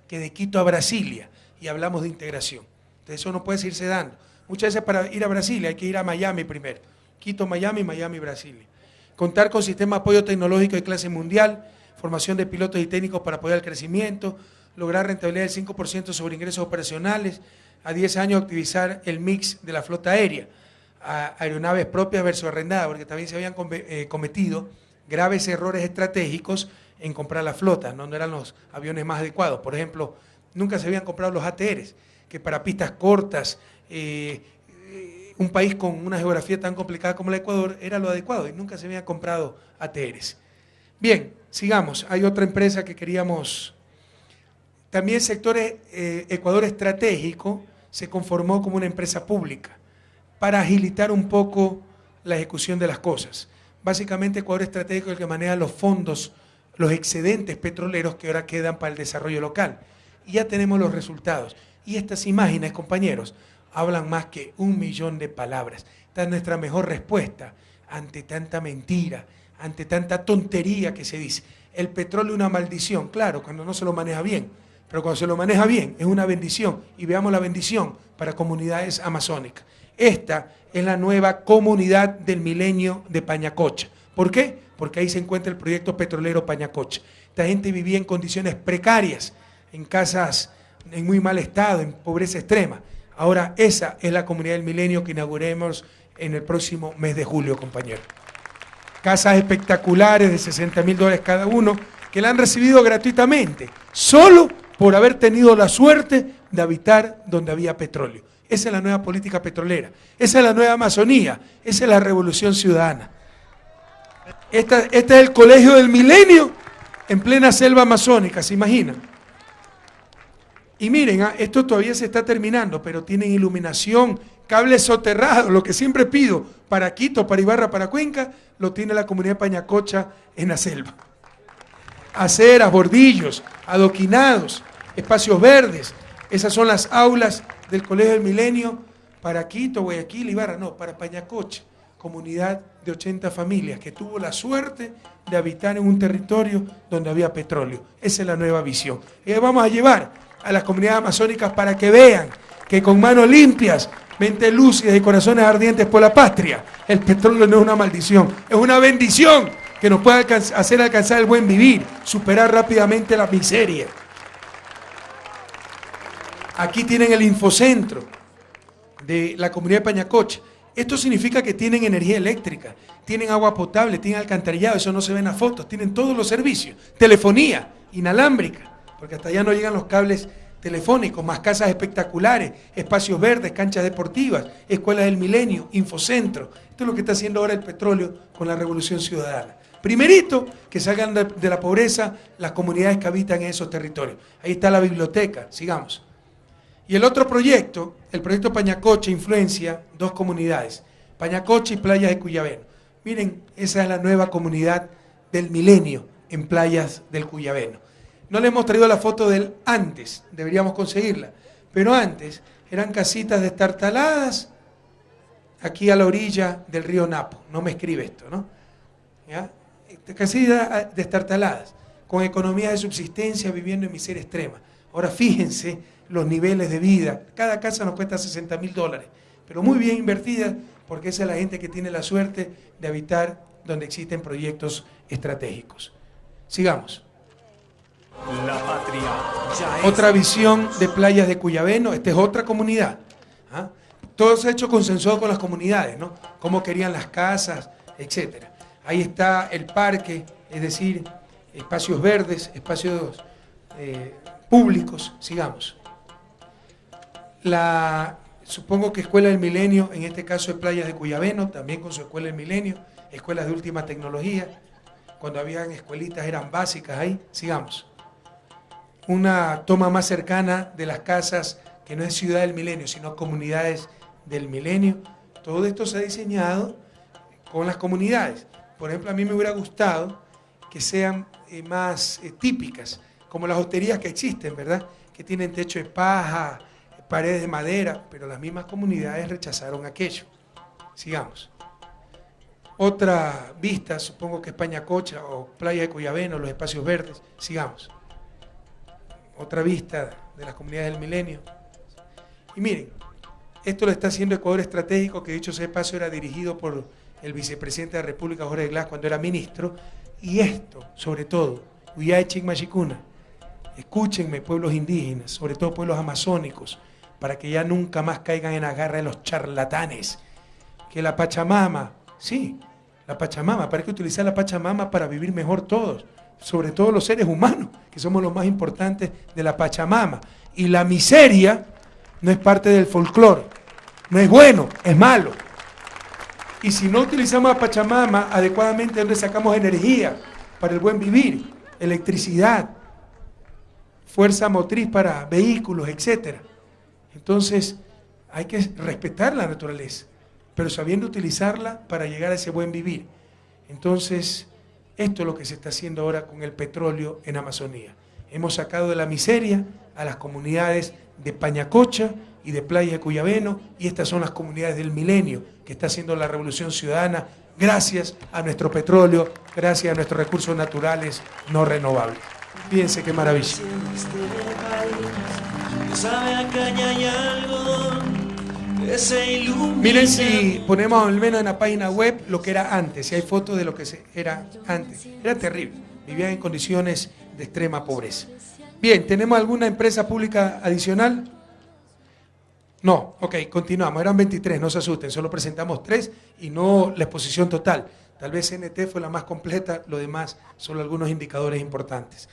que de Quito a Brasilia, y hablamos de integración. Entonces eso no puede irse dando. Muchas veces para ir a Brasilia hay que ir a Miami primero. Quito, Miami, Miami, Brasilia. Contar con sistema de apoyo tecnológico de clase mundial, formación de pilotos y técnicos para apoyar el crecimiento, lograr rentabilidad del 5% sobre ingresos operacionales, a 10 años activizar el mix de la flota aérea, a aeronaves propias versus arrendadas, porque también se habían cometido graves errores estratégicos en comprar la flota, no eran los aviones más adecuados. Por ejemplo, nunca se habían comprado los ATRs, que para pistas cortas, un país con una geografía tan complicada como el Ecuador, era lo adecuado, y nunca se habían comprado ATRs. Bien, sigamos. Hay otra empresa que queríamos. También el sector Ecuador Estratégico se conformó como una empresa pública para agilitar un poco la ejecución de las cosas. Básicamente Ecuador Estratégico es el que maneja los fondos, los excedentes petroleros que ahora quedan para el desarrollo local. Y ya tenemos los resultados. Y estas imágenes, compañeros, hablan más que 1.000.000 de palabras. Esta es nuestra mejor respuesta ante tanta mentira, ante tanta tontería que se dice. El petróleo es una maldición, claro, cuando no se lo maneja bien, pero cuando se lo maneja bien es una bendición, y veamos la bendición para comunidades amazónicas. Esta es la nueva comunidad del milenio de Pañacocha. ¿Por qué? Porque ahí se encuentra el proyecto petrolero Pañacocha. Esta gente vivía en condiciones precarias, en casas en muy mal estado, en pobreza extrema. Ahora esa es la comunidad del milenio que inauguremos en el próximo mes de julio, compañeros. Casas espectaculares de $60.000 cada uno, que la han recibido gratuitamente, solo por haber tenido la suerte de habitar donde había petróleo. Esa es la nueva política petrolera, esa es la nueva Amazonía, esa es la revolución ciudadana. Este es el colegio del milenio en plena selva amazónica, ¿se imaginan? Y miren, esto todavía se está terminando, pero tienen iluminación, cables soterrados, lo que siempre pido, para Quito, para Ibarra, para Cuenca, lo tiene la comunidad de Pañacocha en la selva. Aceras, bordillos, adoquinados, espacios verdes, esas son las aulas del Colegio del Milenio para Quito, Guayaquil, Ibarra, no, para Pañacocha, comunidad de 80 familias que tuvo la suerte de habitar en un territorio donde había petróleo. Esa es la nueva visión. Y vamos a llevar a las comunidades amazónicas para que vean que con manos limpias, mentes lúcidas y corazones ardientes por la patria, el petróleo no es una maldición, es una bendición que nos puede hacer alcanzar el buen vivir, superar rápidamente la miseria. Aquí tienen el infocentro de la comunidad de Pañacocha. Esto significa que tienen energía eléctrica, tienen agua potable, tienen alcantarillado, eso no se ve en las fotos, tienen todos los servicios, telefonía inalámbrica, porque hasta allá no llegan los cables telefónicos, más casas espectaculares, espacios verdes, canchas deportivas, escuelas del milenio, infocentro. Esto es lo que está haciendo ahora el petróleo con la revolución ciudadana. Primerito, que salgan de la pobreza las comunidades que habitan en esos territorios. Ahí está la biblioteca, sigamos. Y el otro proyecto, el proyecto Pañacocha, influencia 2 comunidades, Pañacocha y Playas de Cuyabeno. Miren, esa es la nueva comunidad del milenio en Playas del Cuyabeno. No le hemos traído la foto del antes, deberíamos conseguirla, pero antes eran casitas destartaladas aquí a la orilla del río Napo. No me escribe esto, ¿no? ¿Ya? Casitas destartaladas, con economía de subsistencia, viviendo en miseria extrema. Ahora fíjense los niveles de vida. Cada casa nos cuesta $60.000, pero muy bien invertida, porque esa es la gente que tiene la suerte de habitar donde existen proyectos estratégicos. Sigamos. La patria ya es... Otra visión de Playas de Cuyabeno, esta es otra comunidad. ¿Ah? Todo se ha hecho consensuado con las comunidades, ¿no? Cómo querían las casas, etc. Ahí está el parque, es decir, espacios verdes, espacios públicos. Sigamos. Supongo que Escuela del Milenio, en este caso es Playas de Cuyabeno, también con su Escuela del Milenio, escuelas de última tecnología. Cuando habían escuelitas eran básicas ahí. Sigamos. Una toma más cercana de las casas, que no es Ciudad del Milenio, sino comunidades del milenio. Todo esto se ha diseñado con las comunidades. Por ejemplo, a mí me hubiera gustado que sean más típicas, como las hosterías que existen, ¿verdad? Que tienen techo de paja, paredes de madera, pero las mismas comunidades rechazaron aquello. Sigamos. Otra vista, supongo que es Pañacocha o Playa de Cuyabeno, los espacios verdes. Sigamos. otra vista de las comunidades del milenio. Y miren, esto lo está haciendo Ecuador Estratégico, que dicho sea de paso era dirigido por el vicepresidente de la República, Jorge Glass, cuando era ministro. Y esto, sobre todo, Uyay Chigmachicuna, escúchenme, pueblos indígenas, sobre todo pueblos amazónicos, para que ya nunca más caigan en la garra de los charlatanes. Que la Pachamama, sí, la Pachamama, para que utilizar la Pachamama para vivir mejor todos, sobre todo los seres humanos, que somos los más importantes de la Pachamama. Y la miseria no es parte del folclore, no es bueno, es malo. Y si no utilizamos a Pachamama adecuadamente, ¿de dónde sacamos energía para el buen vivir? Electricidad, fuerza motriz para vehículos, etc. Entonces, hay que respetar la naturaleza, pero sabiendo utilizarla para llegar a ese buen vivir. Entonces, esto es lo que se está haciendo ahora con el petróleo en Amazonía. Hemos sacado de la miseria a las comunidades de Pañacocha y de Playa de Cuyabeno, y estas son las comunidades del milenio que está haciendo la revolución ciudadana gracias a nuestro petróleo, gracias a nuestros recursos naturales no renovables. Fíjense qué maravilla. Miren si ponemos al menos en la página web lo que era antes, si hay fotos de lo que era antes. Era terrible, vivían en condiciones de extrema pobreza. Bien, ¿tenemos alguna empresa pública adicional? No, ok, continuamos, eran 23, no se asusten, solo presentamos 3 y no la exposición total. Tal vez CNT fue la más completa, lo demás solo algunos indicadores importantes.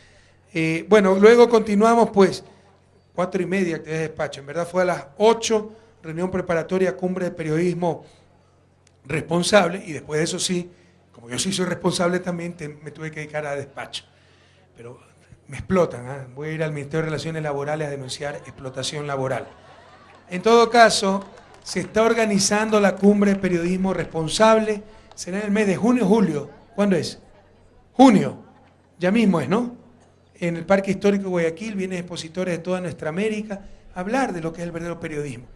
Bueno, luego continuamos pues, 4:30 actividad de despacho, en verdad fue a las 8, reunión preparatoria, cumbre de periodismo responsable, y después de eso sí, como yo sí soy responsable también, me tuve que dedicar a despacho. Pero me explotan, ¿eh? Voy a ir al Ministerio de Relaciones Laborales a denunciar explotación laboral. En todo caso, se está organizando la cumbre de periodismo responsable, será en el mes de junio o julio. ¿Cuándo es? Junio, ya mismo es, ¿no? En el Parque Histórico de Guayaquil vienen expositores de toda nuestra América a hablar de lo que es el verdadero periodismo.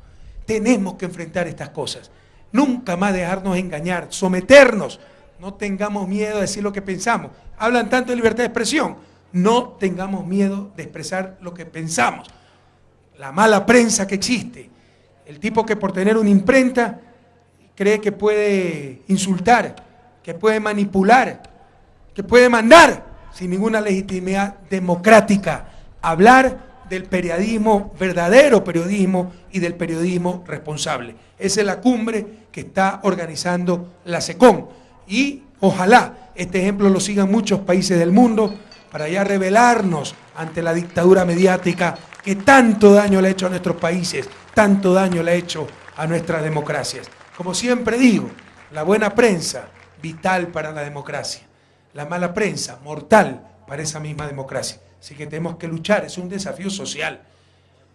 Tenemos que enfrentar estas cosas, nunca más dejarnos engañar, someternos, no tengamos miedo de decir lo que pensamos. Hablan tanto de libertad de expresión, no tengamos miedo de expresar lo que pensamos. La mala prensa que existe, el tipo que por tener una imprenta cree que puede insultar, que puede manipular, que puede mandar sin ninguna legitimidad democrática. Hablar del periodismo, verdadero periodismo, y del periodismo responsable. Esa es la cumbre que está organizando la SECON, y ojalá este ejemplo lo sigan muchos países del mundo para ya rebelarnos ante la dictadura mediática que tanto daño le ha hecho a nuestros países, tanto daño le ha hecho a nuestras democracias. Como siempre digo, la buena prensa, vital para la democracia. La mala prensa, mortal para esa misma democracia. Así que tenemos que luchar, es un desafío social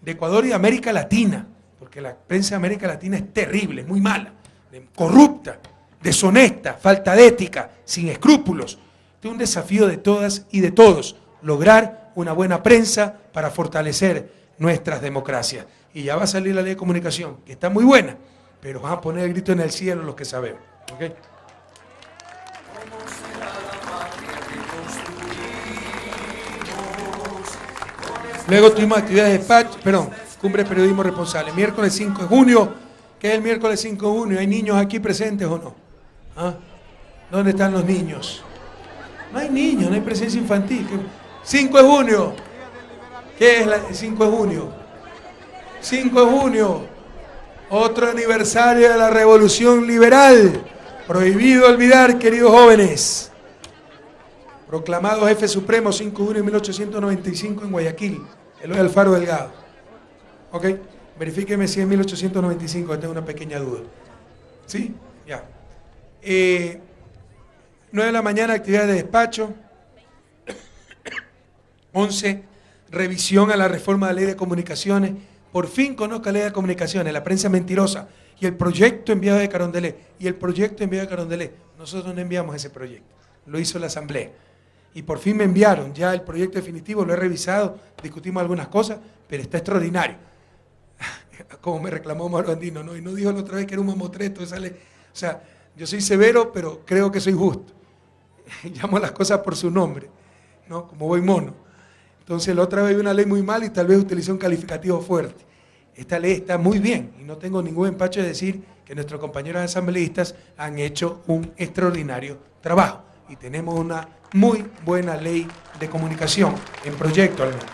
de Ecuador y de América Latina, porque la prensa de América Latina es terrible, es muy mala, corrupta, deshonesta, falta de ética, sin escrúpulos. Es un desafío de todas y de todos, lograr una buena prensa para fortalecer nuestras democracias. Y ya va a salir la ley de comunicación, que está muy buena, pero van a poner el grito en el cielo los que sabemos. ¿Okay? Luego tuvimos actividades de despacho, cumbre de periodismo responsable, miércoles 5 de junio. ¿Qué es el miércoles 5 de junio? ¿Hay niños aquí presentes o no? ¿Ah? ¿Dónde están los niños? No hay niños, no hay presencia infantil. 5 de junio. ¿Qué es el 5 de junio? 5 de junio, otro aniversario de la Revolución Liberal. Prohibido olvidar, queridos jóvenes. Proclamado jefe supremo 5 de junio de 1895 en Guayaquil, Eloy Alfaro Delgado. ¿Ok? Verifíqueme si es 1895, tengo una pequeña duda. ¿Sí? Ya. 9 de la mañana, actividad de despacho. 11, revisión a la reforma de la ley de comunicaciones. Por fin conozca la ley de comunicaciones, la prensa mentirosa y el proyecto enviado de Carondelet. Nosotros no enviamos ese proyecto, lo hizo la Asamblea. Y por fin me enviaron ya el proyecto definitivo, lo he revisado, discutimos algunas cosas, pero está extraordinario. Como me reclamó Mauro Andino, ¿no? Y no dijo la otra vez que era un mamotreto. O sea, yo soy severo, pero creo que soy justo. Llamo las cosas por su nombre, ¿no? Como voy mono. Entonces la otra vez vi una ley muy mala y tal vez utilicé un calificativo fuerte. Esta ley está muy bien y no tengo ningún empacho de decir que nuestros compañeros asambleístas han hecho un extraordinario trabajo y tenemos una muy buena ley de comunicación en proyecto al menos.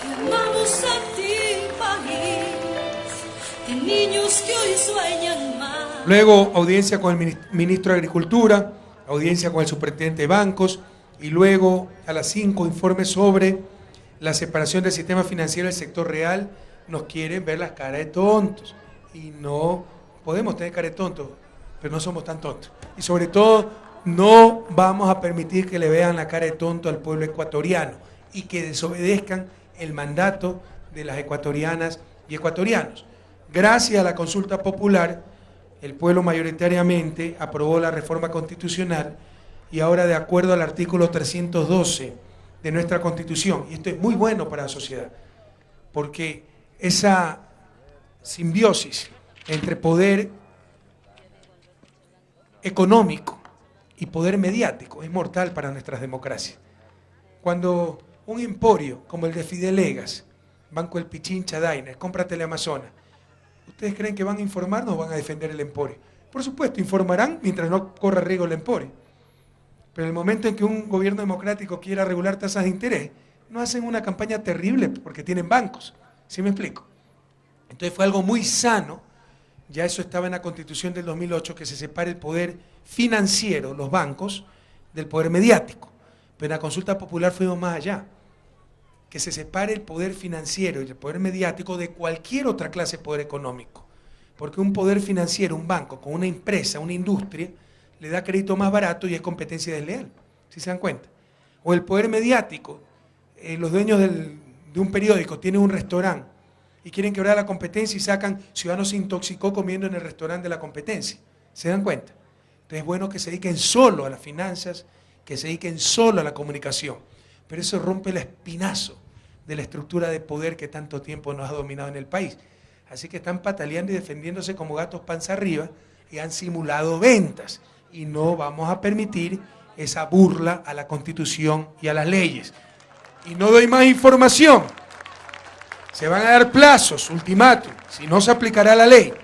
Llamamos a ti, país, de niños que hoy sueñan más. Luego audiencia con el ministro de Agricultura, audiencia con el superintendente de bancos y luego a las 5 informe sobre la separación del sistema financiero del sector real. Nos quieren ver las caras de tontos y no podemos tener cara de tontos, pero no somos tan tontos. Y sobre todo no vamos a permitir que le vean la cara de tonto al pueblo ecuatoriano y que desobedezcan el mandato de las ecuatorianas y ecuatorianos. Gracias a la consulta popular, el pueblo mayoritariamente aprobó la reforma constitucional y ahora de acuerdo al artículo 312 de nuestra Constitución, y esto es muy bueno para la sociedad, porque esa simbiosis entre poder económico y poder mediático es mortal para nuestras democracias. Cuando un emporio como el de Fidelegas, Banco El Pichincha, Dainer, compra Teleamazonas, ¿ustedes creen que van a informarnos o van a defender el emporio? Por supuesto, informarán mientras no corra riesgo el emporio. Pero en el momento en que un gobierno democrático quiera regular tasas de interés, no hacen una campaña terrible porque tienen bancos. ¿Sí me explico? Entonces fue algo muy sano, ya eso estaba en la Constitución del 2008, que se separe el poder financiero, los bancos, del poder mediático. Pero en la consulta popular fuimos más allá, que se separe el poder financiero y el poder mediático de cualquier otra clase de poder económico. Porque un poder financiero, un banco, con una empresa, una industria, le da crédito más barato y es competencia desleal, ¿sí se dan cuenta? O el poder mediático, los dueños de un periódico tienen un restaurante y quieren quebrar la competencia y sacan ciudadano se intoxicó comiendo en el restaurante de la competencia, ¿se dan cuenta? Entonces es bueno que se dediquen solo a las finanzas, que se dediquen solo a la comunicación, pero eso rompe el espinazo de la estructura de poder que tanto tiempo nos ha dominado en el país. Así que están pataleando y defendiéndose como gatos panza arriba y han simulado ventas. Y no vamos a permitir esa burla a la Constitución y a las leyes. Y no doy más información. Se van a dar plazos, ultimátum, si no se aplicará la ley.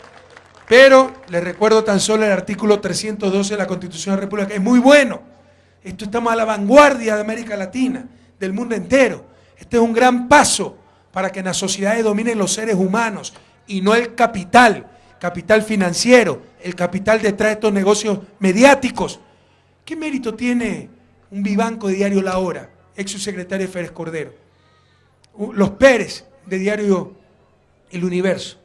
Pero les recuerdo tan solo el artículo 312 de la Constitución de la República, que es muy bueno. Esto estamos a la vanguardia de América Latina, del mundo entero. Este es un gran paso para que en las sociedades dominen los seres humanos y no el capital financiero, el capital detrás de estos negocios mediáticos. ¿Qué mérito tiene un Vivanco de Diario La Hora, ex subsecretario de Férez Cordero? Los Pérez de Diario El Universo.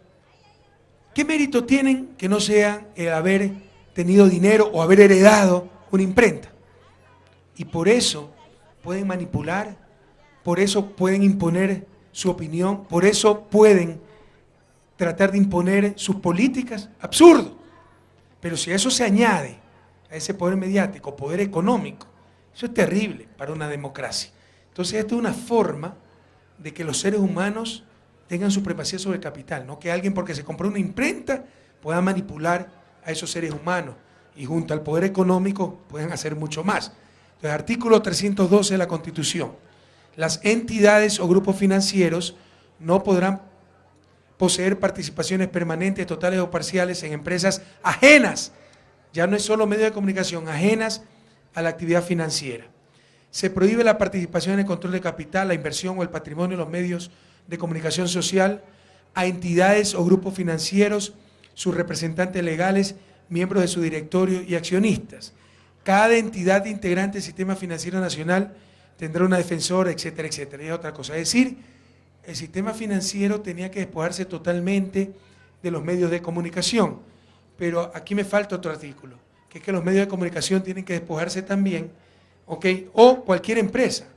¿Qué mérito tienen que no sea el haber tenido dinero o haber heredado una imprenta? Y por eso pueden manipular, por eso pueden imponer su opinión, por eso pueden tratar de imponer sus políticas. Absurdo. Pero si a eso se añade, a ese poder mediático, poder económico, eso es terrible para una democracia. Entonces esto es una forma de que los seres humanos tengan supremacía sobre el capital, no que alguien porque se compró una imprenta pueda manipular a esos seres humanos y junto al poder económico pueden hacer mucho más. Entonces, artículo 312 de la Constitución. Las entidades o grupos financieros no podrán poseer participaciones permanentes, totales o parciales en empresas ajenas, ya no es solo medios de comunicación, ajenas a la actividad financiera. Se prohíbe la participación en el control de capital, la inversión o el patrimonio de los medios de comunicación social a entidades o grupos financieros, sus representantes legales, miembros de su directorio y accionistas. Cada entidad integrante del sistema financiero nacional tendrá una defensora, etcétera, etcétera. Y otra cosa, es decir, el sistema financiero tenía que despojarse totalmente de los medios de comunicación, pero aquí me falta otro artículo, que es que los medios de comunicación tienen que despojarse también, ¿ok? O cualquier empresa.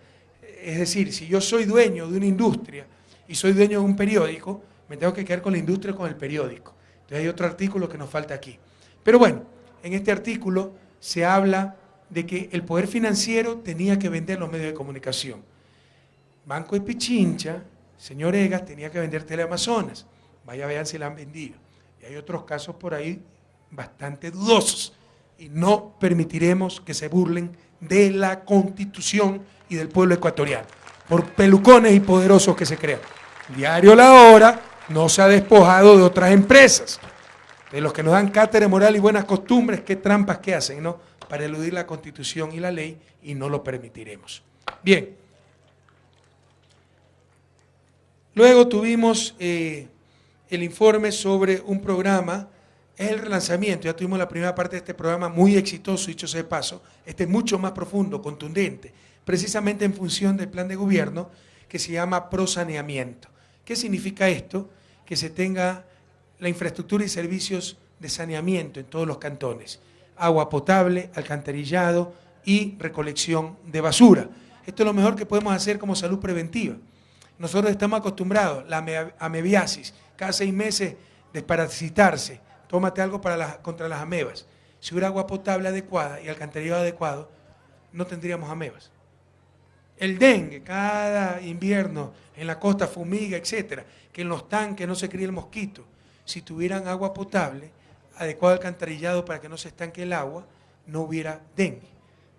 Es decir, si yo soy dueño de una industria y soy dueño de un periódico, me tengo que quedar con la industria o con el periódico. Entonces hay otro artículo que nos falta aquí. Pero bueno, en este artículo se habla de que el poder financiero tenía que vender los medios de comunicación. Banco de Pichincha, señor Egas, tenía que vender Teleamazonas. Vaya, vean si la han vendido. Y hay otros casos por ahí bastante dudosos. Y no permitiremos que se burlen de la Constitución y del pueblo ecuatoriano. por pelucones y poderosos que se crean. Diario La Hora no se ha despojado de otras empresas, de los que nos dan cátedra moral y buenas costumbres, qué trampas que hacen, ¿no?, para eludir la Constitución y la ley, y no lo permitiremos. Bien. Luego tuvimos el informe sobre un programa, es el relanzamiento, ya tuvimos la primera parte de este programa muy exitoso, dicho sea de paso, este es mucho más profundo, contundente, precisamente en función del plan de gobierno que se llama Prosaneamiento. ¿Qué significa esto? Que se tenga la infraestructura y servicios de saneamiento en todos los cantones, agua potable, alcantarillado y recolección de basura. Esto es lo mejor que podemos hacer como salud preventiva. Nosotros estamos acostumbrados, la amebiasis, cada 6 meses desparasitarse, tómate algo contra las amebas. Si hubiera agua potable adecuada y alcantarillado adecuado, no tendríamos amebas. El dengue, cada invierno en la costa fumiga, etcétera, que en los tanques no se cría el mosquito. Si tuvieran agua potable, adecuado alcantarillado para que no se estanque el agua, no hubiera dengue.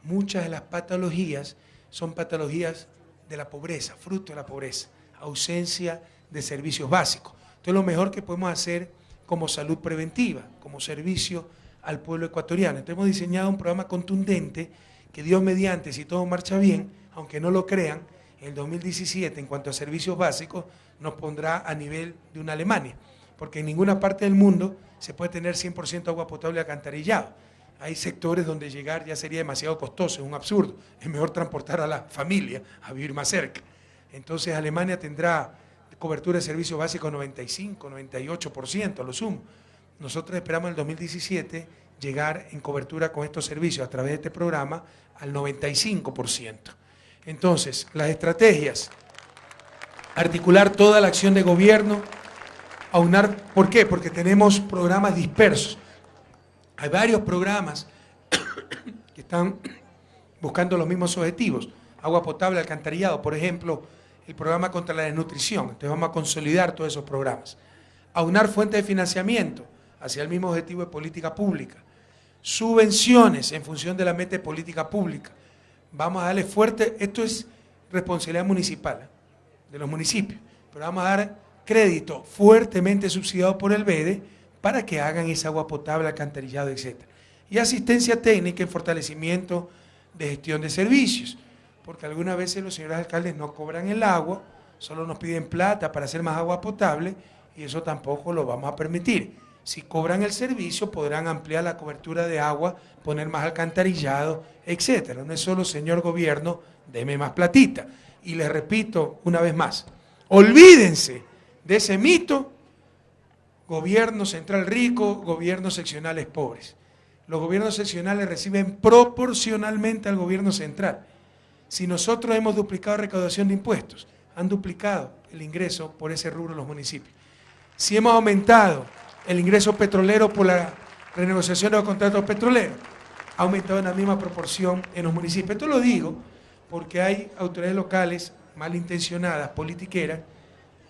Muchas de las patologías son patologías de la pobreza, fruto de la pobreza, ausencia de servicios básicos. Entonces lo mejor que podemos hacer como salud preventiva, como servicio al pueblo ecuatoriano. Entonces hemos diseñado un programa contundente que Dios mediante, si todo marcha bien, aunque no lo crean, en el 2017 en cuanto a servicios básicos nos pondrá a nivel de una Alemania, porque en ninguna parte del mundo se puede tener 100% agua potable alcantarillado. Hay sectores donde llegar ya sería demasiado costoso, es un absurdo. Es mejor transportar a la familia a vivir más cerca. Entonces Alemania tendrá cobertura de servicios básicos 95, 98% a lo sumo. Nosotros esperamos en el 2017 llegar en cobertura con estos servicios a través de este programa al 95%. Entonces, las estrategias, articular toda la acción de gobierno, aunar, ¿por qué? Porque tenemos programas dispersos. Hay varios programas que están buscando los mismos objetivos. Agua potable, alcantarillado, por ejemplo, el programa contra la desnutrición. Entonces vamos a consolidar todos esos programas. Aunar fuentes de financiamiento hacia el mismo objetivo de política pública. Subvenciones en función de la meta de política pública. Vamos a darle fuerte, esto es responsabilidad municipal, de los municipios, pero vamos a dar crédito fuertemente subsidiado por el BEDE para que hagan esa agua potable, alcantarillado, etc. Y asistencia técnica en fortalecimiento de gestión de servicios, porque algunas veces los señores alcaldes no cobran el agua, solo nos piden plata para hacer más agua potable, y eso tampoco lo vamos a permitir. Si cobran el servicio, podrán ampliar la cobertura de agua, poner más alcantarillado, etcétera. No es solo, señor gobierno, deme más platita. Y les repito una vez más, olvídense de ese mito, gobierno central rico, gobiernos seccionales pobres. Los gobiernos seccionales reciben proporcionalmente al gobierno central. Si nosotros hemos duplicado recaudación de impuestos, han duplicado el ingreso por ese rubro los municipios. Si hemos aumentado el ingreso petrolero por la renegociación de los contratos petroleros, ha aumentado en la misma proporción en los municipios. Esto lo digo porque hay autoridades locales malintencionadas, politiqueras,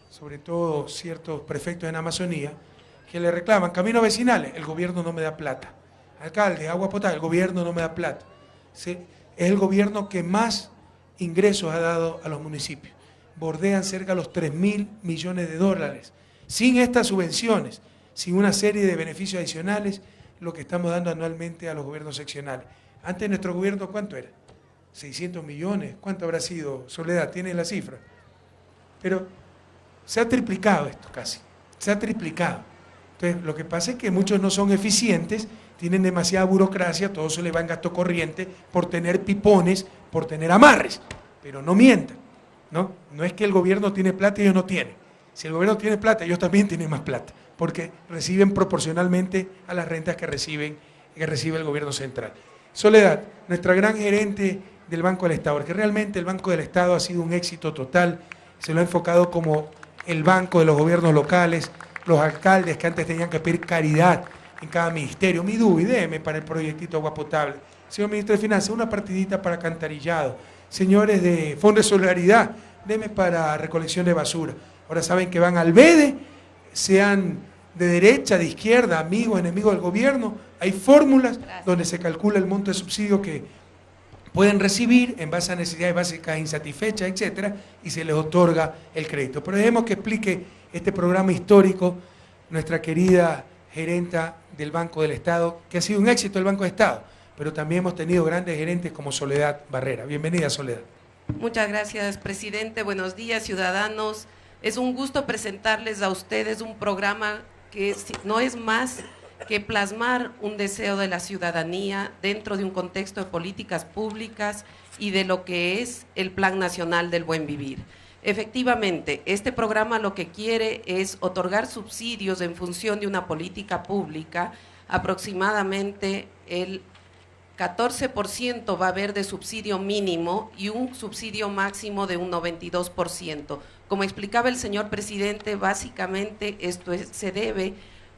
sobre todo ciertos prefectos en Amazonía, que le reclaman caminos vecinales, el gobierno no me da plata. Alcalde, agua potable, el gobierno no me da plata. ¿Sí? Es el gobierno que más ingresos ha dado a los municipios. Bordean cerca de los 3.000 millones de dólares. Sin estas subvenciones, sin una serie de beneficios adicionales, lo que estamos dando anualmente a los gobiernos seccionales. Antes nuestro gobierno, ¿cuánto era? 600 millones. ¿Cuánto habrá sido? Soledad, ¿tienes la cifra? Pero se ha triplicado esto casi. Se ha triplicado. Entonces, lo que pasa es que muchos no son eficientes, tienen demasiada burocracia, todo se le va en gasto corriente por tener pipones, por tener amarres. Pero no mientan, ¿no? No es que el gobierno tiene plata y ellos no tienen. Si el gobierno tiene plata, ellos también tienen más plata, porque reciben proporcionalmente a las rentas que recibe el gobierno central. Soledad, nuestra gran gerente del Banco del Estado, porque realmente el Banco del Estado ha sido un éxito total, se lo ha enfocado como el banco de los gobiernos locales, los alcaldes que antes tenían que pedir caridad en cada ministerio. Mi DUI, déme para el proyectito agua potable. Señor Ministro de Finanzas, una partidita para alcantarillado. Señores de Fondo de Solidaridad, déme para recolección de basura. Ahora saben que van al BEDE, sean de derecha, de izquierda, amigos, enemigos del gobierno. Hay fórmulas donde se calcula el monto de subsidio que pueden recibir en base a necesidades básicas insatisfechas, etcétera, y se les otorga el crédito. Pero dejemos que explique este programa histórico nuestra querida gerenta del Banco del Estado, que ha sido un éxito el Banco del Estado, pero también hemos tenido grandes gerentes como Soledad Barrera. Bienvenida, Soledad. Muchas gracias, presidente. Buenos días, ciudadanos. Es un gusto presentarles a ustedes un programa que no es más que plasmar un deseo de la ciudadanía dentro de un contexto de políticas públicas y de lo que es el Plan Nacional del Buen Vivir. Efectivamente, este programa lo que quiere es otorgar subsidios en función de una política pública. Aproximadamente el 14% va a haber de subsidio mínimo y un subsidio máximo de un 92%. Como explicaba el señor presidente, básicamente esto se debe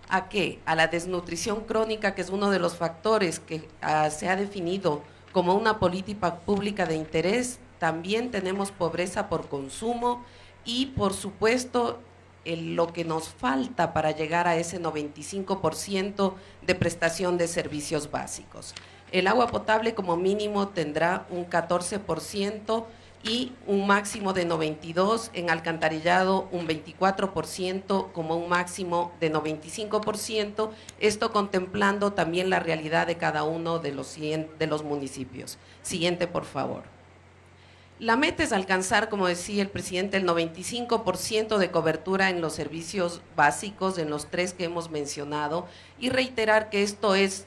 ¿a qué? A la desnutrición crónica, que es uno de los factores que se ha definido como una política pública de interés. También tenemos pobreza por consumo y, por supuesto, lo que nos falta para llegar a ese 95% de prestación de servicios básicos. El agua potable como mínimo tendrá un 14% y un máximo de 92%, en alcantarillado un 24% como un máximo de 95%, esto contemplando también la realidad de cada uno de los municipios. Siguiente, por favor. La meta es alcanzar, como decía el presidente, el 95% de cobertura en los servicios básicos, en los 3 que hemos mencionado, y reiterar que esto es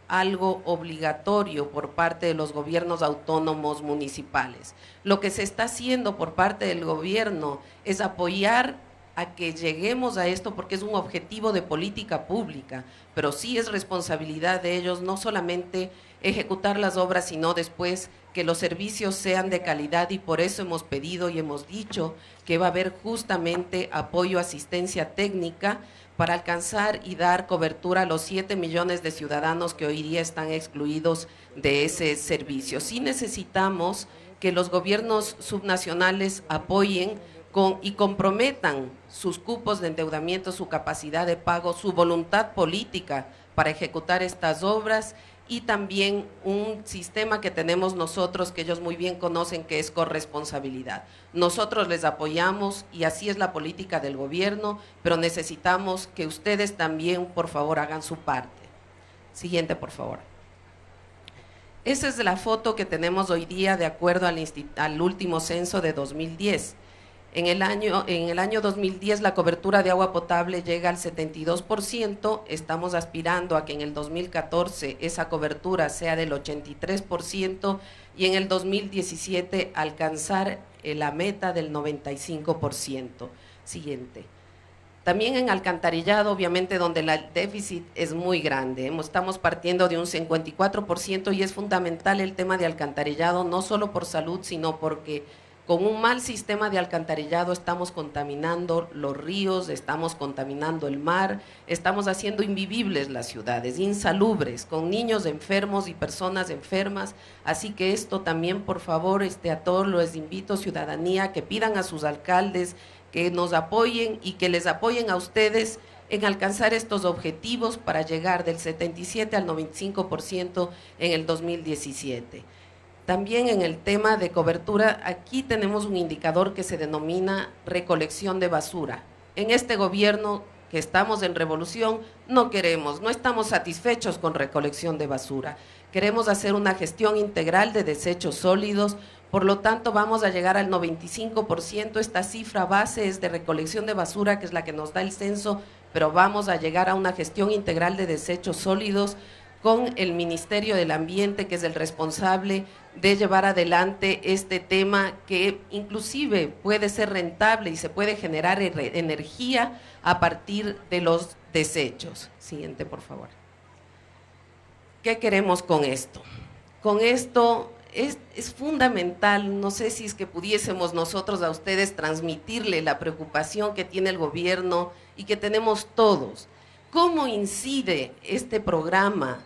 algo obligatorio por parte de los gobiernos autónomos municipales. Lo que se está haciendo por parte del gobierno es apoyar a que lleguemos a esto porque es un objetivo de política pública, pero sí es responsabilidad de ellos no solamente ejecutar las obras, sino después que los servicios sean de calidad, y por eso hemos pedido y hemos dicho que va a haber justamente apoyo, asistencia técnica para alcanzar y dar cobertura a los 7 millones de ciudadanos que hoy día están excluidos de ese servicio. Sí necesitamos que los gobiernos subnacionales apoyen y comprometan sus cupos de endeudamiento, su capacidad de pago, su voluntad política para ejecutar estas obras, y también un sistema que tenemos nosotros, que ellos muy bien conocen, que es corresponsabilidad. Nosotros les apoyamos y así es la política del gobierno, pero necesitamos que ustedes también, por favor, hagan su parte. Siguiente, por favor. Esa es la foto que tenemos hoy día de acuerdo al último censo de 2010. En el año 2010 la cobertura de agua potable llega al 72%, estamos aspirando a que en el 2014 esa cobertura sea del 83% y en el 2017 alcanzar la meta del 95%. Siguiente. También en alcantarillado, obviamente, donde el déficit es muy grande, estamos partiendo de un 54% y es fundamental el tema de alcantarillado, no solo por salud, sino porque con un mal sistema de alcantarillado estamos contaminando los ríos, estamos contaminando el mar, estamos haciendo invivibles las ciudades, insalubres, con niños enfermos y personas enfermas. Así que esto también, por favor, a todos les invito, ciudadanía, que pidan a sus alcaldes que nos apoyen y que les apoyen a ustedes en alcanzar estos objetivos para llegar del 77 al 95% en el 2017. También en el tema de cobertura, aquí tenemos un indicador que se denomina recolección de basura. En este gobierno que estamos en revolución no estamos satisfechos con recolección de basura. Queremos hacer una gestión integral de desechos sólidos, por lo tanto vamos a llegar al 95%. Esta cifra base es de recolección de basura, que es la que nos da el censo, pero vamos a llegar a una gestión integral de desechos sólidos con el Ministerio del Ambiente, que es el responsable de llevar adelante este tema, que inclusive puede ser rentable y se puede generar energía a partir de los desechos. Siguiente, por favor. ¿Qué queremos con esto? Con esto es fundamental, no sé si es que pudiésemos nosotros a ustedes transmitirle la preocupación que tiene el gobierno y que tenemos todos. ¿Cómo incide este programa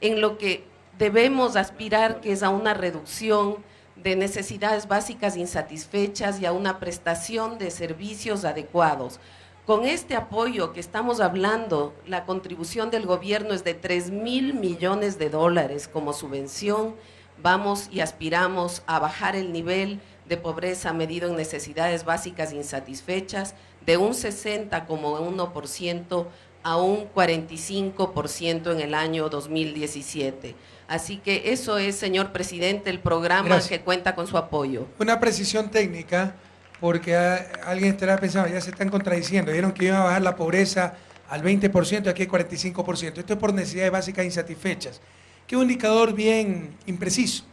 en lo que debemos aspirar, que es a una reducción de necesidades básicas insatisfechas y a una prestación de servicios adecuados? Con este apoyo que estamos hablando, la contribución del gobierno es de 3.000 millones de dólares como subvención vamos y aspiramos a bajar el nivel de pobreza medido en necesidades básicas insatisfechas de un 60,1% a un 45% en el año 2017. Así que eso es, señor presidente, el programa Gracias. que cuenta con su apoyo. Una precisión técnica, porque alguien estará pensando, ya se están contradiciendo, dijeron que iban a bajar la pobreza al 20%, aquí hay 45%. Esto es por necesidades básicas insatisfechas, que es un indicador bien impreciso,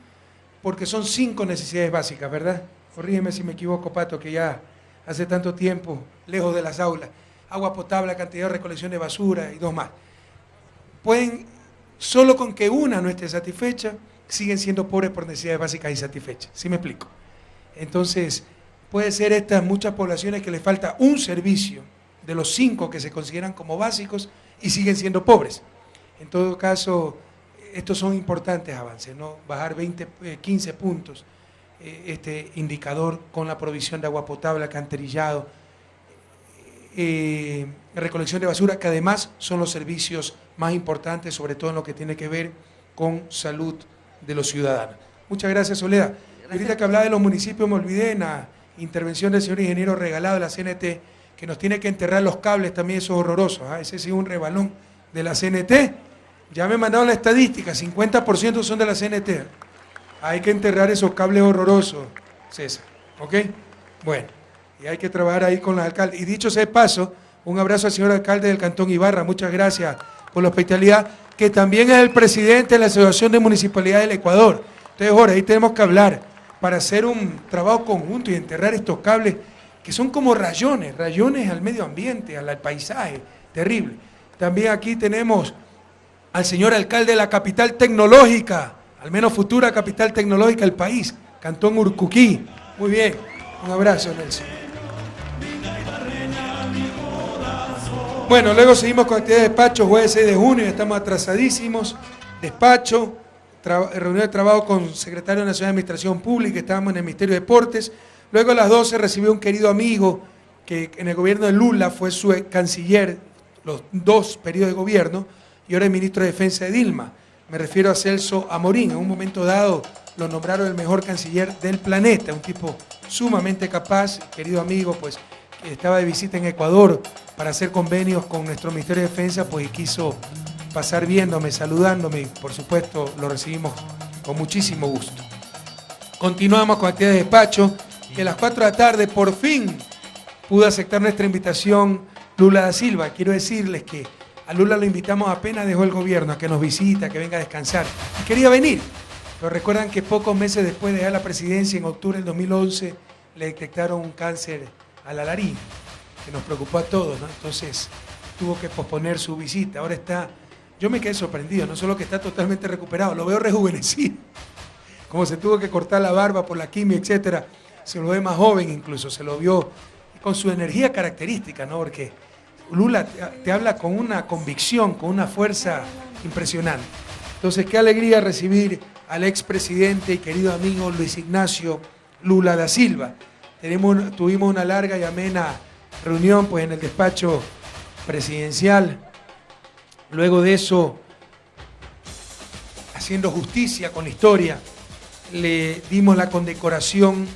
porque son 5 necesidades básicas, ¿verdad? Corrígeme si me equivoco, Pato, que ya hace tanto tiempo, lejos de las aulas. Agua potable, cantidad de recolección de basura y 2 más. Pueden, solo con que una no esté satisfecha, siguen siendo pobres por necesidades básicas insatisfechas. ¿Sí me explico? Entonces, puede ser estas muchas poblaciones que les falta un servicio de los 5 que se consideran como básicos y siguen siendo pobres. En todo caso, estos son importantes avances, ¿no? Bajar 15 puntos este indicador con la provisión de agua potable, alcantarillado, recolección de basura, que además son los servicios más importantes, sobre todo en lo que tiene que ver con salud de los ciudadanos. Muchas gracias, Soledad. Gracias. Ahorita que hablaba de los municipios, me olvidé en la intervención del señor ingeniero Regalado de la CNT, que nos tiene que enterrar los cables también, eso es horroroso. Ese sí es un rebalón de la CNT. Ya me mandaron la estadística, 50% son de la CNT. Hay que enterrar esos cables horrorosos, César. ¿Ok? Bueno, y hay que trabajar ahí con los alcaldes. Y dicho sea de paso, un abrazo al señor alcalde del Cantón Ibarra, muchas gracias por la hospitalidad, que también es el presidente de la Asociación de Municipalidades del Ecuador. Entonces, Jorge, ahí tenemos que hablar para hacer un trabajo conjunto y enterrar estos cables que son como rayones al medio ambiente, al paisaje, terrible. También aquí tenemos al señor alcalde de la capital tecnológica, al menos futura capital tecnológica del país, Cantón Urcuquí. Muy bien, un abrazo, Nelson. Bueno, luego seguimos con actividades de despacho, jueves 6 de junio, estamos atrasadísimos. Despacho, reunión de trabajo con el secretario nacional de Administración Pública, estábamos en el Ministerio de Deportes. Luego a las 12 recibió un querido amigo que en el gobierno de Lula fue su canciller los 2 periodos de gobierno y ahora es ministro de Defensa de Dilma. Me refiero a Celso Amorín. En un momento dado lo nombraron el mejor canciller del planeta, un tipo sumamente capaz, querido amigo, pues que estaba de visita en Ecuador para hacer convenios con nuestro Ministerio de Defensa, pues y quiso pasar viéndome, saludándome, y por supuesto lo recibimos con muchísimo gusto. Continuamos con actividades de despacho. Que a las 4 de la tarde por fin pudo aceptar nuestra invitación Lula da Silva. Quiero decirles que a Lula lo invitamos apenas dejó el gobierno, a que nos visita, que venga a descansar. Y quería venir, pero recuerdan que pocos meses después de dejar la presidencia, en octubre del 2011, le detectaron un cáncer a la laringe, que nos preocupó a todos, ¿no? Entonces tuvo que posponer su visita. Ahora está, yo me quedé sorprendido, no solo que está totalmente recuperado, lo veo rejuvenecido. Como se tuvo que cortar la barba por la quimio, etcétera. Se lo ve más joven incluso, se lo vio con su energía característica, ¿no? Porque Lula te habla con una convicción, con una fuerza impresionante. Entonces, qué alegría recibir al expresidente y querido amigo Luis Ignacio Lula da Silva. Tuvimos una larga y amena reunión pues, en el despacho presidencial. Luego de eso, haciendo justicia con la historia, le dimos la condecoración,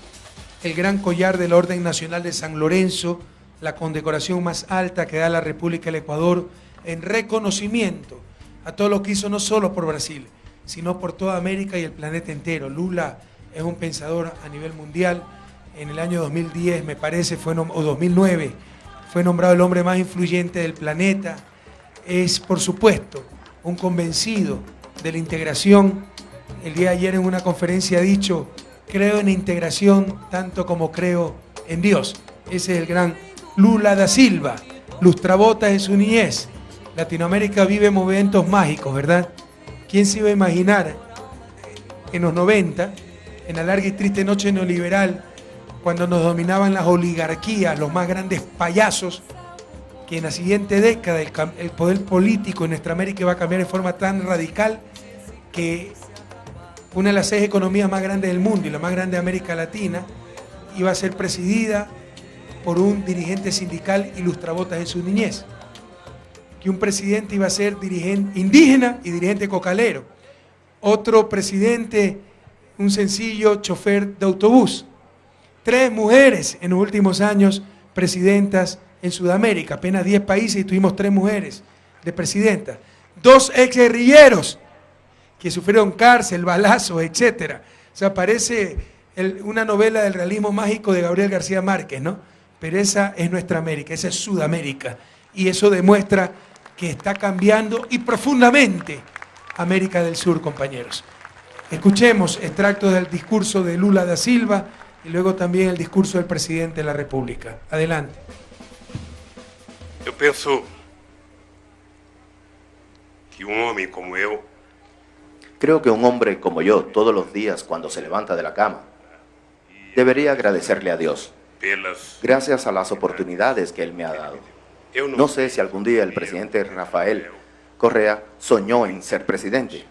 el gran collar de la Orden Nacional de San Lorenzo, la condecoración más alta que da la República del Ecuador, en reconocimiento a todo lo que hizo no solo por Brasil, sino por toda América y el planeta entero. Lula es un pensador a nivel mundial. En el año 2010, me parece, o 2009, fue nombrado el hombre más influyente del planeta. Es, por supuesto, un convencido de la integración. El día de ayer en una conferencia ha dicho: creo en la integración tanto como creo en Dios. Ese es el gran Lula da Silva, lustrabotas en su niñez. Latinoamérica vive momentos mágicos, ¿verdad? ¿Quién se iba a imaginar en los 90, en la larga y triste noche neoliberal, cuando nos dominaban las oligarquías, los más grandes payasos, que en la siguiente década el poder político en nuestra América va a cambiar de forma tan radical que una de las 6 economías más grandes del mundo y la más grande de América Latina iba a ser presidida por un dirigente sindical y lustrabotas en su niñez? Que un presidente iba a ser dirigente indígena y dirigente cocalero. Otro presidente un sencillo chofer de autobús. 3 mujeres en los últimos años presidentas en Sudamérica, apenas 10 países y tuvimos 3 mujeres de presidentas. 2 exguerrilleros que sufrieron cárcel, balazos, etcétera. O sea, parece una novela del realismo mágico de Gabriel García Márquez, ¿no? Pero esa es nuestra América, esa es Sudamérica. Y eso demuestra que está cambiando y profundamente América del Sur, compañeros. Escuchemos extractos del discurso de Lula da Silva y luego también el discurso del presidente de la República. Adelante. Eu penso que homem como eu Creo que un hombre como yo, todos los días cuando se levanta de la cama, debería agradecerle a Dios, pelas gracias a las oportunidades que Él me ha dado. No sé si algún día el presidente Rafael Correa soñó en ser presidente.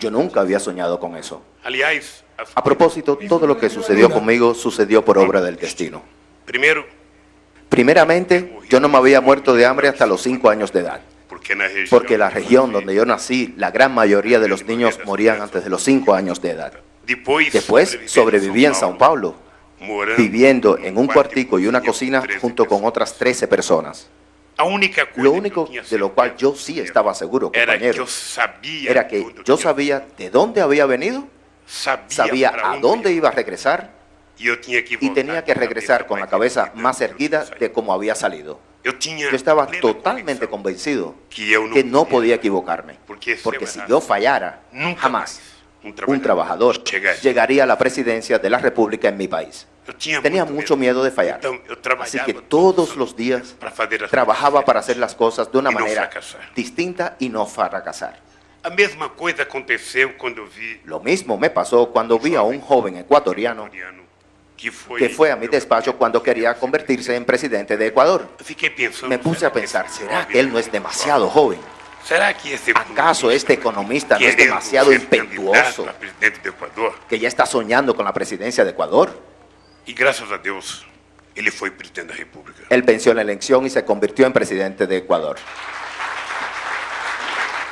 Yo nunca había soñado con eso. aliás, A propósito, todo lo que sucedió conmigo sucedió por obra del destino. primeiro, Primeramente, yo no me había muerto de hambre hasta los 5 años de edad, porque la región donde yo nací, la gran mayoría de los niños morían antes de los 5 años de edad. Después, sobreviví en São Paulo, viviendo en un cuartico y una cocina junto con otras 13 personas. Lo único de lo cual yo sí estaba seguro, compañero, era que yo sabía de dónde había venido, sabía a dónde iba a regresar y tenía que regresar con la cabeza más erguida de como había salido. Yo estaba totalmente convencido que no podía equivocarme, porque si yo fallara, jamás un trabajador llegaría a la presidencia de la República en mi país. Tenía mucho miedo de fallar, así que todos los días trabajaba para hacer las cosas de una manera distinta y no fracasar. A mesma coisa aconteceu quando vi Lo mismo me pasó cuando vi a un joven ecuatoriano que fue a mi despacho cuando quería convertirse en presidente de Ecuador. Me puse a pensar, ¿será que él no es demasiado joven? ¿Acaso este economista no es demasiado impetuoso, que ya está soñando con la presidencia de Ecuador? E graças a Deus, ele foi presidente da República. Él venció la elección y se convirtió en presidente de Ecuador.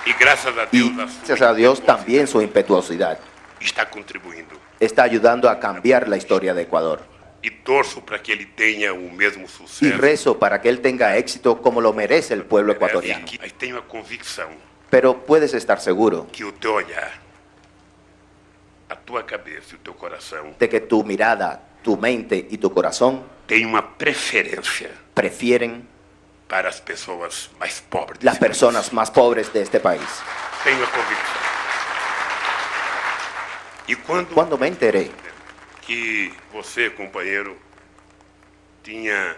E graças a Y Deus, gracias a Dios también su impetuosidad está contribuindo. está ayudando a cambiar la historia de Ecuador. E torço para que ele tenha o mesmo Y sucesso. rezo para que él tenga éxito como lo merece el pueblo ecuatoriano. E tenho a convicção Pero puedes estar seguro que o teu olhar, a tua cabeça e o teu coração de que tu mirada, tu mente y tu corazón tem uma preferência prefieren para as pessoas mais pobres. las personas más pobres de este país. Tenho a convicção. E Cuando me enteré que você, companheiro, tinha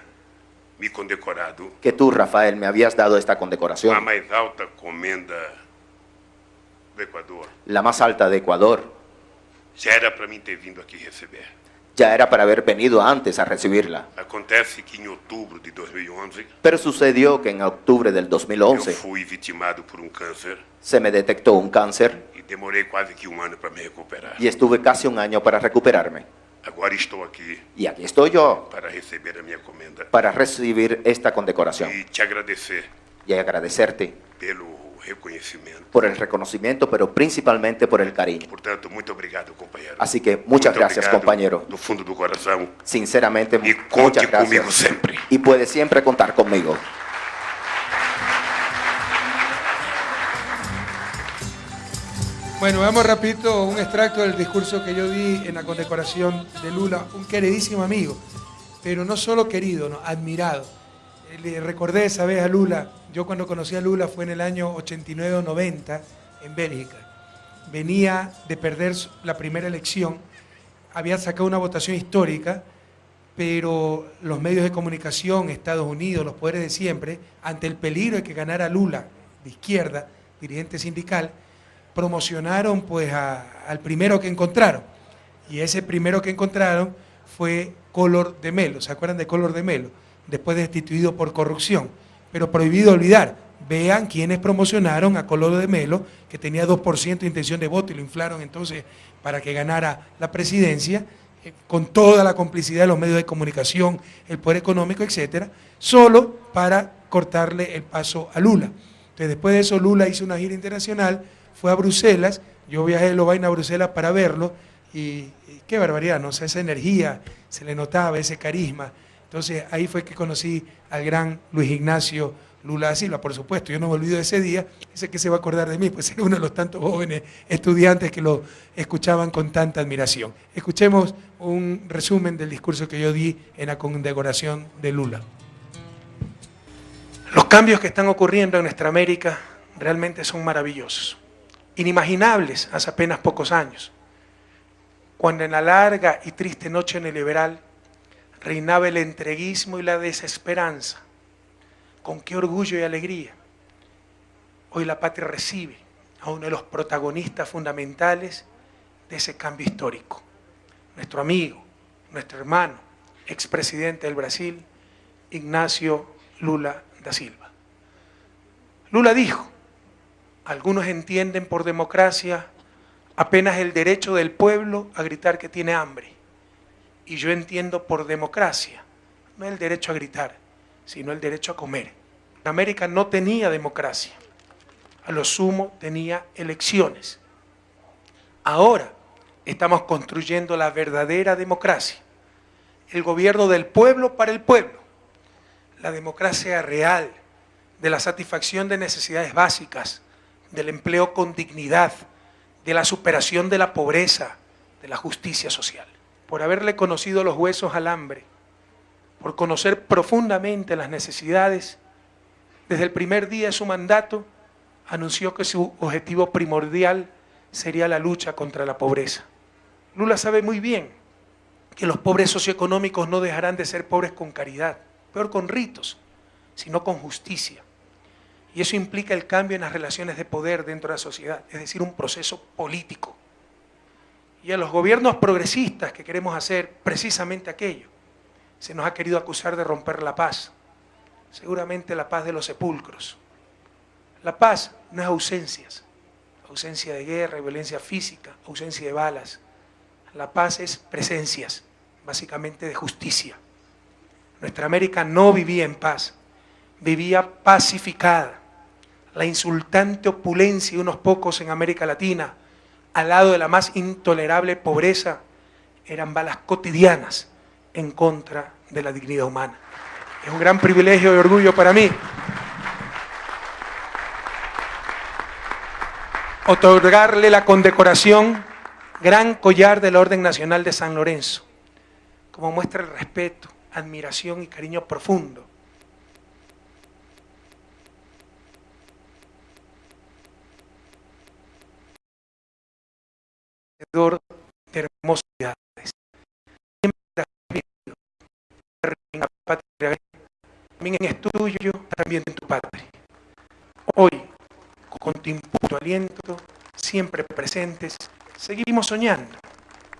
me condecorado que tú, Rafael, me habías dado esta com a condecoración, mais alta comenda do Equador, la más alta de Ecuador, já era para mim ter vindo aqui receber. ya era para haber venido antes a recibirla. Acontece que em outubro de 2011 Pero sucedió que en octubre del eu 2011 fui vitimado por um câncer se me detectó un cáncer e demorei quase que um ano para me recuperar. y estuve casi un año para recuperarme. Agora estou aqui Y aquí estoy yo para receber a minha comenda para recibir esta condecoración e te agradecer y agradecerte pelo reconhecimento. por el reconocimiento, pero principalmente por el cariño. Portanto, muito obrigado, companheiro. Así que muchas Muito gracias, obrigado compañero. Do fundo do coração. Sinceramente, E conte muchas comigo gracias. sempre. Y puedes siempre contar conmigo. Bueno, vamos rapidito un extracto del discurso que yo di en la condecoración de Lula, un queridísimo amigo, pero no solo querido, no, admirado. Le recordé esa vez a Lula, yo cuando conocí a Lula fue en el año 89 o 90 en Bélgica. Venía de perder la primera elección, había sacado una votación histórica, pero los medios de comunicación, Estados Unidos, los poderes de siempre, ante el peligro de que ganara Lula, de izquierda, dirigente sindical, promocionaron pues al primero que encontraron. Y ese primero que encontraron fue Collor de Mello. ¿Se acuerdan de Collor de Mello? Después destituido por corrupción. Pero prohibido olvidar. Vean quienes promocionaron a Collor de Mello, que tenía 2% de intención de voto y lo inflaron entonces para que ganara la presidencia, con toda la complicidad de los medios de comunicación, el poder económico, etcétera, solo para cortarle el paso a Lula. Entonces, después de eso, Lula hizo una gira internacional, fue a Bruselas, yo viajé de Lovaina a Bruselas para verlo, y qué barbaridad, ¿no? O sea, esa energía, se le notaba ese carisma. Entonces ahí fue que conocí al gran Luis Ignacio Lula da Silva, por supuesto, yo no me olvido de ese día, sé que se va a acordar de mí, pues era uno de los tantos jóvenes estudiantes que lo escuchaban con tanta admiración. Escuchemos un resumen del discurso que yo di en la condecoración de Lula. Los cambios que están ocurriendo en nuestra América realmente son maravillosos, inimaginables hace apenas pocos años, cuando en la larga y triste noche neoliberal reinaba el entreguismo y la desesperanza. Con qué orgullo y alegría hoy la patria recibe a uno de los protagonistas fundamentales de ese cambio histórico, nuestro amigo, nuestro hermano, expresidente del Brasil, Ignacio Lula da Silva. Lula dijo: algunos entienden por democracia apenas el derecho del pueblo a gritar que tiene hambre, y yo entiendo por democracia no el derecho a gritar, sino el derecho a comer. América no tenía democracia, a lo sumo tenía elecciones. Ahora estamos construyendo la verdadera democracia, el gobierno del pueblo para el pueblo, la democracia real, de la satisfacción de necesidades básicas, del empleo con dignidad, de la superación de la pobreza, de la justicia social. Por haberle conocido los huesos al hambre, por conocer profundamente las necesidades, desde el primer día de su mandato, anunció que su objetivo primordial sería la lucha contra la pobreza. Lula sabe muy bien que los pobres socioeconómicos no dejarán de ser pobres con caridad, peor con ritos, sino con justicia. Y eso implica el cambio en las relaciones de poder dentro de la sociedad, es decir, un proceso político. Y a los gobiernos progresistas que queremos hacer precisamente aquello, se nos ha querido acusar de romper la paz, seguramente la paz de los sepulcros. La paz no es ausencias, ausencia de guerra y violencia física, ausencia de balas. La paz es presencias, básicamente de justicia. Nuestra América no vivía en paz, vivía pacificada. La insultante opulencia de unos pocos en América Latina, al lado de la más intolerable pobreza, eran balas cotidianas en contra de la dignidad humana. Es un gran privilegio y orgullo para mí otorgarle la condecoración Gran Collar de la Orden Nacional de San Lorenzo, como muestra el respeto, admiración y cariño profundo de hermosas ciudades. Siempre has vivido en la patria, también es tuyo, también en tu patria. Hoy, con tu imputo aliento, siempre presentes, seguimos soñando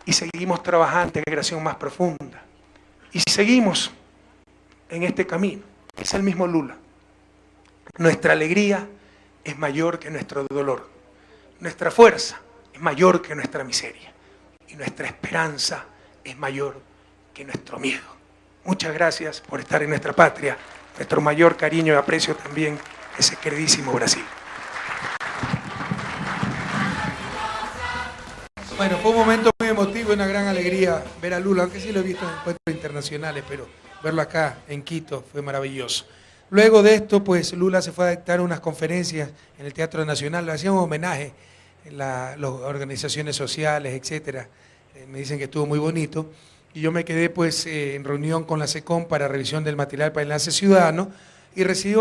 y seguimos trabajando en integración más profunda. Y seguimos en este camino. Es el mismo Lula. Nuestra alegría es mayor que nuestro dolor. Nuestra fuerza es mayor que nuestra miseria. Y nuestra esperanza es mayor que nuestro miedo. Muchas gracias por estar en nuestra patria. Nuestro mayor cariño y aprecio también a ese queridísimo Brasil. Bueno, fue un momento muy emotivo y una gran alegría ver a Lula, aunque sí lo he visto en encuentros internacionales, pero verlo acá en Quito fue maravilloso. Luego de esto, pues Lula se fue a dictar unas conferencias en el Teatro Nacional, le hacían un homenaje las organizaciones sociales, etcétera. Me dicen que estuvo muy bonito. Y yo me quedé pues en reunión con la SECOM para revisión del material para el enlace ciudadano y recibió